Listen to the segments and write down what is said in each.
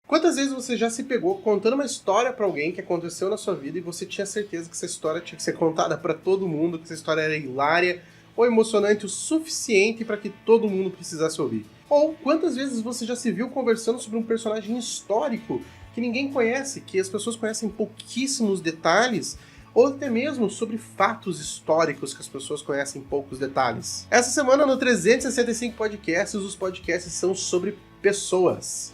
Quantas vezes você já se pegou contando uma história pra alguém que aconteceu na sua vida e você tinha certeza que essa história tinha que ser contada pra todo mundo, que essa história era hilária ou emocionante o suficiente para que todo mundo precisasse ouvir? Ou quantas vezes você já se viu conversando sobre um personagem histórico que ninguém conhece, que as pessoas conhecem pouquíssimos detalhes, ou até mesmo sobre fatos históricos que as pessoas conhecem poucos detalhes? Essa semana no 365 Podcasts, os podcasts são sobre pessoas.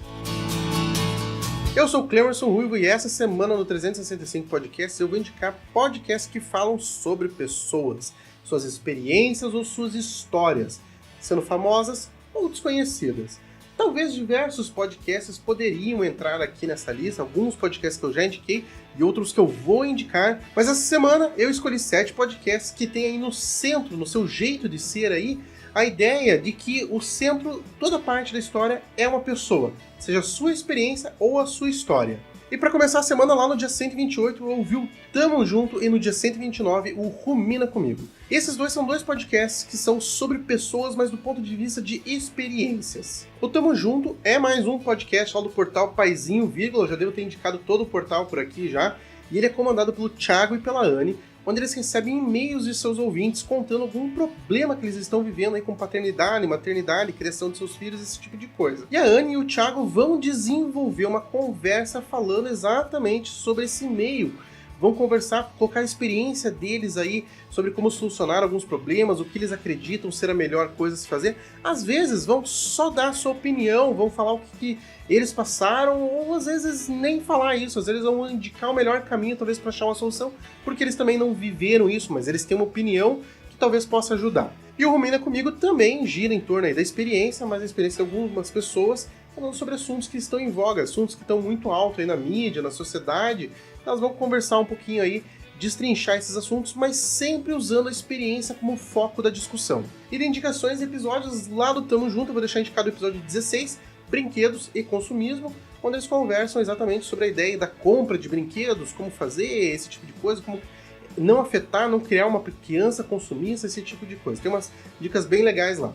Eu sou o Clemerson Ruivo e essa semana no 365 Podcasts eu vou indicar podcasts que falam sobre pessoas, suas experiências ou suas histórias, sendo famosas ou desconhecidas. Talvez diversos podcasts poderiam entrar aqui nessa lista, alguns podcasts que eu já indiquei e outros que eu vou indicar, mas essa semana eu escolhi 7 podcasts que tem aí no centro, no seu jeito de ser aí, a ideia de que o centro, toda parte da história é uma pessoa, seja a sua experiência ou a sua história. E para começar a semana, lá no dia 128, eu ouvi o Tamo Junto e no dia 129, o Rumina Comigo. Esses dois são dois podcasts que são sobre pessoas, mas do ponto de vista de experiências. O Tamo Junto é mais um podcast lá do portal Paizinho Vírgula, eu já devo ter indicado todo o portal por aqui já, e ele é comandado pelo Thiago e pela Anne, onde eles recebem e-mails de seus ouvintes contando algum problema que eles estão vivendo aí com paternidade, maternidade, criação de seus filhos, esse tipo de coisa. E a Anne e o Thiago vão desenvolver uma conversa falando exatamente sobre esse e-mail. Vão conversar, colocar a experiência deles aí sobre como solucionar alguns problemas, o que eles acreditam ser a melhor coisa a se fazer. Às vezes vão só dar a sua opinião, vão falar o que eles passaram, ou às vezes nem falar isso, às vezes vão indicar o melhor caminho talvez para achar uma solução, porque eles também não viveram isso, mas eles têm uma opinião que talvez possa ajudar. E o Rumina Comigo também gira em torno aí da experiência, mas a experiência de algumas pessoas, falando sobre assuntos que estão em voga, assuntos que estão muito alto aí na mídia, na sociedade. Elas vão conversar um pouquinho aí, destrinchar esses assuntos, mas sempre usando a experiência como foco da discussão. E de indicações e episódios lá do Tamo Junto, eu vou deixar indicado o episódio 16, Brinquedos e Consumismo, onde eles conversam exatamente sobre a ideia da compra de brinquedos, como fazer esse tipo de coisa, como não afetar, não criar uma criança consumista, esse tipo de coisa. Tem umas dicas bem legais lá.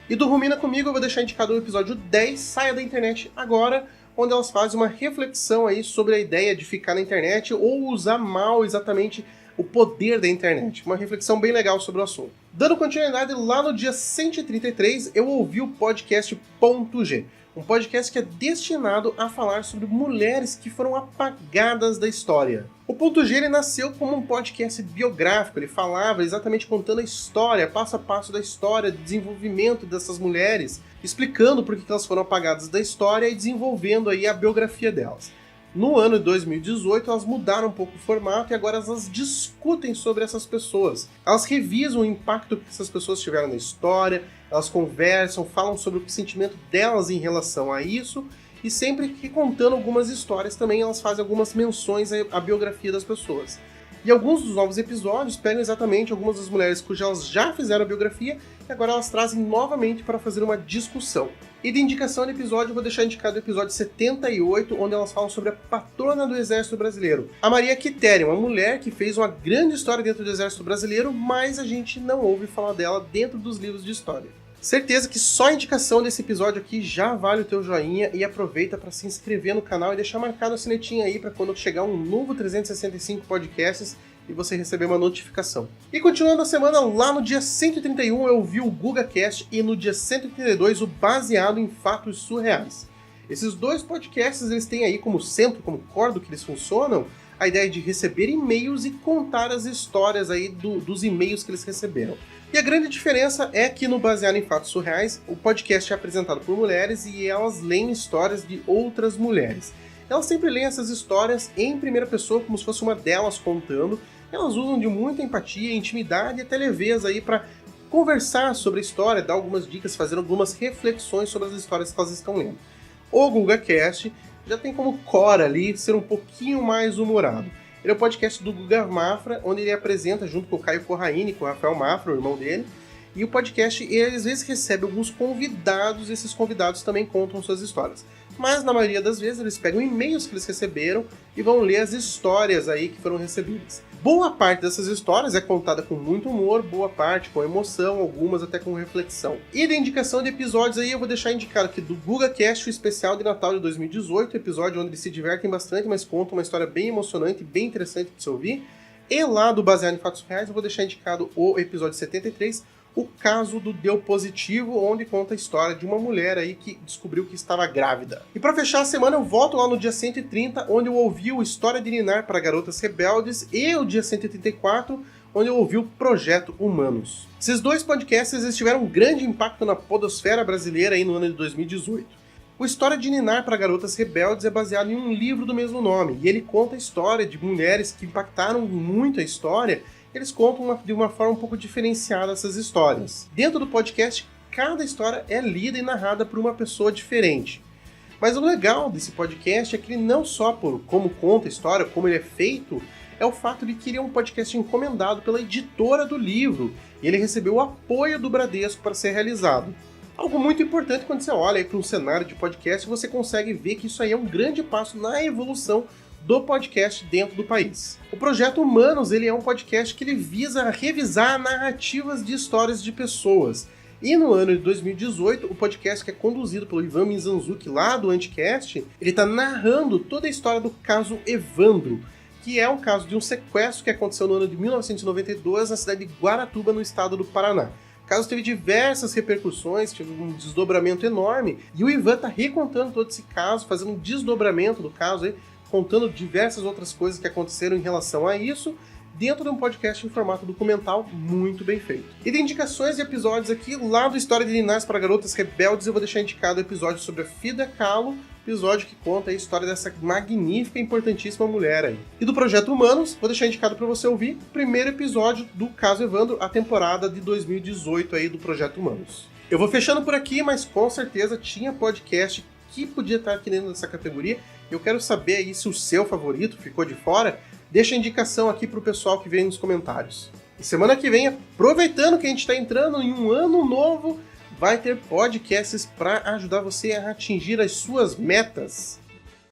E do Rumina Comigo eu vou deixar indicado o episódio 10, Saia da Internet Agora, onde elas fazem uma reflexão aí sobre a ideia de ficar na internet ou usar mal exatamente o poder da internet. Uma reflexão bem legal sobre o assunto. Dando continuidade, lá no dia 133 eu ouvi o podcast Ponto G. Um podcast que é destinado a falar sobre mulheres que foram apagadas da história. O Ponto G ele nasceu como um podcast biográfico, ele falava exatamente contando a história, passo a passo da história, do desenvolvimento dessas mulheres, explicando por que elas foram apagadas da história e desenvolvendo aí a biografia delas. No ano de 2018, elas mudaram um pouco o formato e agora elas discutem sobre essas pessoas. Elas revisam o impacto que essas pessoas tiveram na história, elas conversam, falam sobre o sentimento delas em relação a isso, e sempre que contando algumas histórias também elas fazem algumas menções à biografia das pessoas. E alguns dos novos episódios pegam exatamente algumas das mulheres cujas já fizeram a biografia e agora elas trazem novamente para fazer uma discussão. E de indicação de episódio, eu vou deixar indicado o episódio 78, onde elas falam sobre a patrona do Exército Brasileiro, a Maria Quitéria, uma mulher que fez uma grande história dentro do Exército Brasileiro, mas a gente não ouve falar dela dentro dos livros de história. Certeza que só a indicação desse episódio aqui já vale o teu joinha e aproveita para se inscrever no canal e deixar marcado a sinetinha aí para quando chegar um novo 365 podcasts e você receber uma notificação. E continuando a semana, lá no dia 131 eu vi o GugaCast e no dia 132 o Baseado em Fatos Surreais. Esses dois podcasts eles têm aí como centro, como core do que eles funcionam, a ideia de receber e-mails e contar as histórias aí dos e-mails que eles receberam. E a grande diferença é que no Baseado em Fatos Surreais, o podcast é apresentado por mulheres e elas leem histórias de outras mulheres. Elas sempre leem essas histórias em primeira pessoa, como se fosse uma delas contando. Elas usam de muita empatia, intimidade e até leveza aí para conversar sobre a história, dar algumas dicas, fazer algumas reflexões sobre as histórias que elas estão lendo. O GugaCast já tem como core ali ser um pouquinho mais humorado. Ele é o podcast do Guga Mafra, onde ele apresenta junto com o Caio Corraine, com o Rafael Mafra, o irmão dele. E o podcast, ele às vezes recebe alguns convidados, e esses convidados também contam suas histórias. Mas na maioria das vezes eles pegam e-mails que eles receberam e vão ler as histórias aí que foram recebidas. Boa parte dessas histórias é contada com muito humor, boa parte com emoção, algumas até com reflexão. E de indicação de episódios aí, eu vou deixar indicado aqui do GugaCast, o especial de Natal de 2018, episódio onde eles se divertem bastante, mas contam uma história bem emocionante, bem interessante de se ouvir. E lá do Baseado em Fatos Reais, eu vou deixar indicado o episódio 73, o caso do Deu Positivo, onde conta a história de uma mulher aí que descobriu que estava grávida. E para fechar a semana, eu volto lá no dia 130, onde eu ouvi o História de Ninar para Garotas Rebeldes, e o dia 134, onde eu ouvi o Projeto Humanos. Esses dois podcasts eles tiveram um grande impacto na podosfera brasileira aí no ano de 2018. O História de Ninar para Garotas Rebeldes é baseado em um livro do mesmo nome, e ele conta a história de mulheres que impactaram muito a história. Eles contam de uma forma um pouco diferenciada essas histórias. Dentro do podcast, cada história é lida e narrada por uma pessoa diferente. Mas o legal desse podcast é que ele não só por como conta a história, como ele é feito, é o fato de que ele é um podcast encomendado pela editora do livro, e ele recebeu o apoio do Bradesco para ser realizado. Algo muito importante quando você olha para um cenário de podcast, você consegue ver que isso aí é um grande passo na evolução do podcast dentro do país. O Projeto Humanos ele é um podcast que ele visa revisar narrativas de histórias de pessoas. E no ano de 2018, o podcast que é conduzido pelo Ivan Mizanzuki lá do Anticast, ele está narrando toda a história do caso Evandro, que é um caso de um sequestro que aconteceu no ano de 1992 na cidade de Guaratuba, no estado do Paraná. O caso teve diversas repercussões, teve um desdobramento enorme, e o Ivan está recontando todo esse caso, fazendo um desdobramento do caso aí, contando diversas outras coisas que aconteceram em relação a isso, dentro de um podcast em formato documental muito bem feito. E de indicações de episódios aqui, lá do História de Ninar para Garotas Rebeldes, eu vou deixar indicado o episódio sobre a Frida Kahlo, episódio que conta a história dessa magnífica e importantíssima mulher aí. E do Projeto Humanos, vou deixar indicado para você ouvir o primeiro episódio do caso Evandro, a temporada de 2018 aí do Projeto Humanos. Eu vou fechando por aqui, mas com certeza tinha podcast que podia estar aqui dentro dessa categoria. Eu quero saber aí se o seu favorito ficou de fora. Deixa a indicação aqui pro pessoal que vem nos comentários. E semana que vem, aproveitando que a gente está entrando em um ano novo, vai ter podcasts para ajudar você a atingir as suas metas.